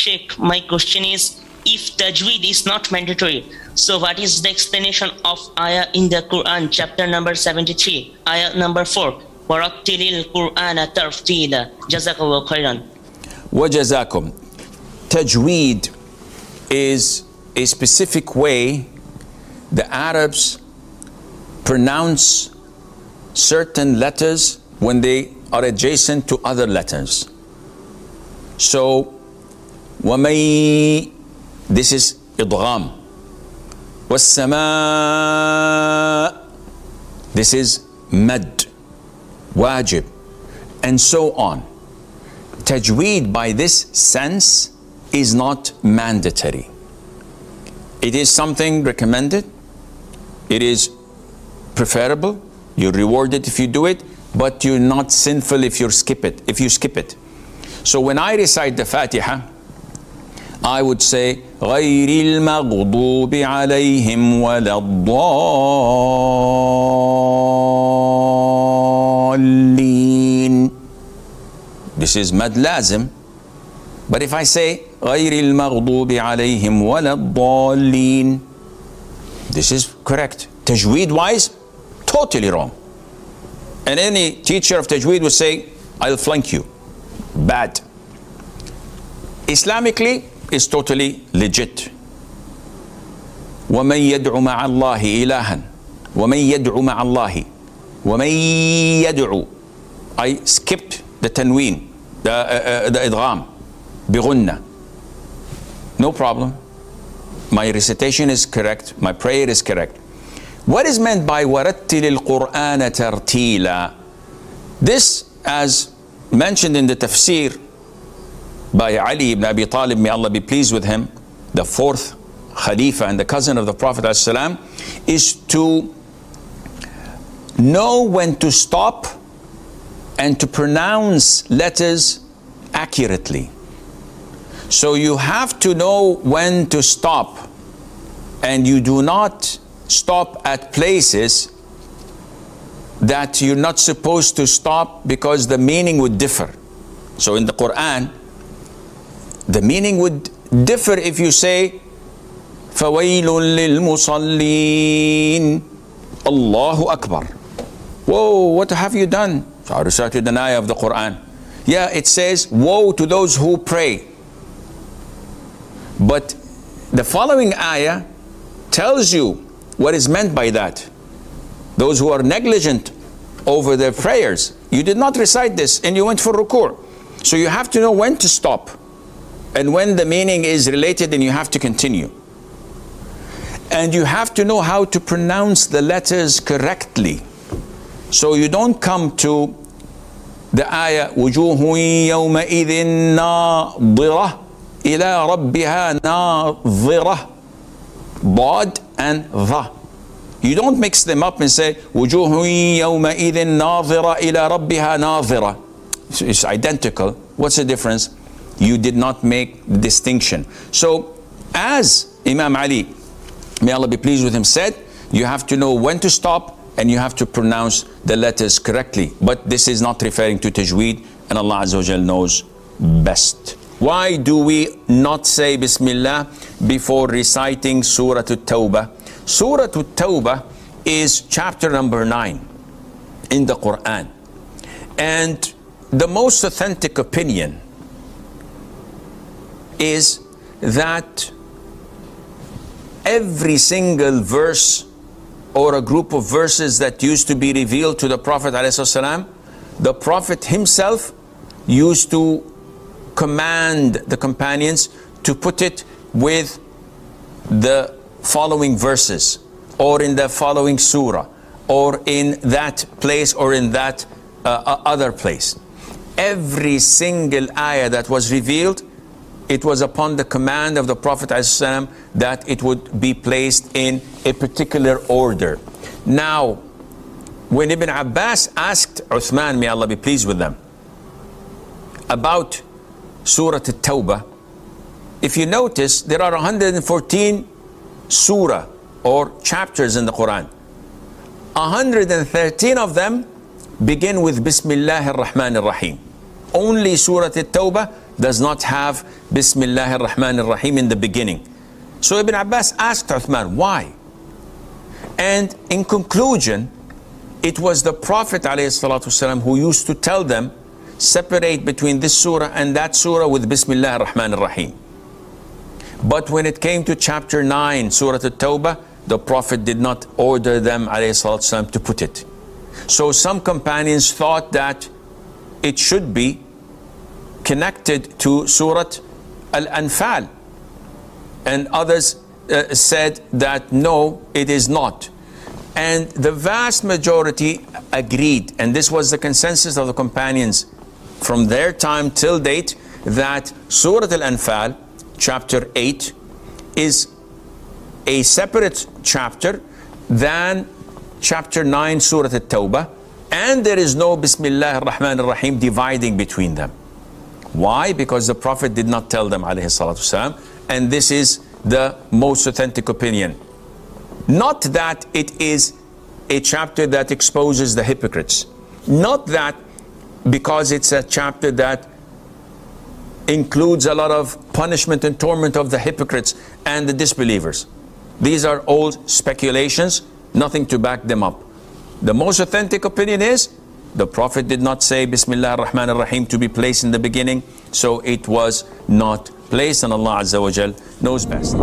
Sheikh, my question is, if tajweed is not mandatory, so what is the explanation of ayah in the Quran, chapter number 73, ayah number 4? وَرَتِّلِ الْقُرْآنَ تَرْتِيلًا. Jazakallahu khairan. وَجَزَاكُمْ. Tajweed is a specific way the Arabs pronounce certain letters when they are adjacent to other letters. So, وَمَيْ, this is idgham. وَالسَّمَاء, this is mad, wajib, and so on. Tajweed by this sense is not mandatory. It is something recommended. It is preferable. You're rewarded if you do it, but you're not sinful if you skip it. So when I recite the Fatiha, I would say غَيْرِ الْمَغْضُوبِ عَلَيْهِمْ وَلَا الضَّالِّينَ. This is mad lazim. But if I say غَيْرِ الْمَغْضُوبِ عَلَيْهِمْ وَلَا الضَّالِّينَ, this is correct. Tajweed wise, totally wrong. And any teacher of Tajweed would say, I'll flunk you. Bad. Islamically, it's totally legit. وَمَنْ يَدْعُ مَعَ اللَّهِ إِلَهًا وَمَنْ يَدْعُ مَعَ اللَّهِ وَمَنْ يَدْعُ. I skipped the tanween, the idgham, بِغُنَّة. No problem. My recitation is correct. My prayer is correct. What is meant by وَرَتِّلِ الْقُرْآنَ تَرْتِيلًا? This, as mentioned in the tafseer by Ali ibn Abi Talib, may Allah be pleased with him, the fourth Khalifa and the cousin of the Prophet ﷺ, is to know when to stop and to pronounce letters accurately. So you have to know when to stop, and you do not stop at places that you're not supposed to stop because the meaning would differ. So in the Quran, the meaning would differ if you say فَوَيْلٌ لِلْمُصَلِّينَ Allahu Akbar. Whoa, what have you done? So I recited an ayah of the Quran. Yeah, it says, woe to those who pray. But the following ayah tells you what is meant by that. Those who are negligent over their prayers. You did not recite this and you went for ruku'. So you have to know when to stop and when the meaning is related and you have to continue. And you have to know how to pronounce the letters correctly. So you don't come to the ayah وُجُوهٌ يَوْمَئِذٍ نَاظِرَةٌ إِلَىٰ رَبِّهَا نَاظِرَةٌ. Bod and the. You don't mix them up and say وُجُوهٌ يَوْمَئِذٍ نَاظِرَةٌ إِلَىٰ رَبِّهَا نَاظِرَةٌ. It's identical. What's the difference? You did not make the distinction. So as Imam Ali, may Allah be pleased with him, said, you have to know when to stop and you have to pronounce the letters correctly. But this is not referring to tajweed, and Allah Azza wa Jal knows best. Why do we not say Bismillah before reciting Surah At-Taubah? Surah At-Taubah is chapter number 9 in the Qur'an. And the most authentic opinion is that every single verse or a group of verses that used to be revealed to the Prophet ﷺ, the Prophet himself used to command the companions to put it with the following verses, or in the following surah, or in that place, or in that other place. Every single ayah that was revealed, it was upon the command of the Prophet ﷺ that it would be placed in a particular order. Now, when Ibn Abbas asked Uthman, may Allah be pleased with them, about Surah At-Taubah, if you notice, there are 114 surah or chapters in the Quran. 113 of them begin with Bismillahir Rahmanir Rahim. Only Surah At-Taubah does not have Bismillahir Rahmanir Rahim in the beginning. So Ibn Abbas asked Uthman, why? And in conclusion, it was the Prophet ﷺ who used to tell them, separate between this surah and that surah with Bismillahir Rahmanir Rahim. But when it came to chapter 9, Surah At-Taubah, the Prophet did not order them ﷺ to put it. So some companions thought that it should be connected to Surah Al-Anfal. And others said that no, it is not. And the vast majority agreed, and this was the consensus of the companions from their time till date, that Surah Al-Anfal, chapter 8, is a separate chapter than chapter 9, Surah At-Taubah, and there is no Bismillahir Rahmanir Rahim dividing between them. Why? Because the Prophet did not tell them, alayhi salatu wasalam, and this is the most authentic opinion. Not that it is a chapter that exposes the hypocrites. Not that because it's a chapter that includes a lot of punishment and torment of the hypocrites and the disbelievers. These are all speculations, nothing to back them up. The most authentic opinion is the Prophet did not say Bismillahir Rahmanir Rahim to be placed in the beginning, so it was not placed, and Allah Azza wa Jal knows best.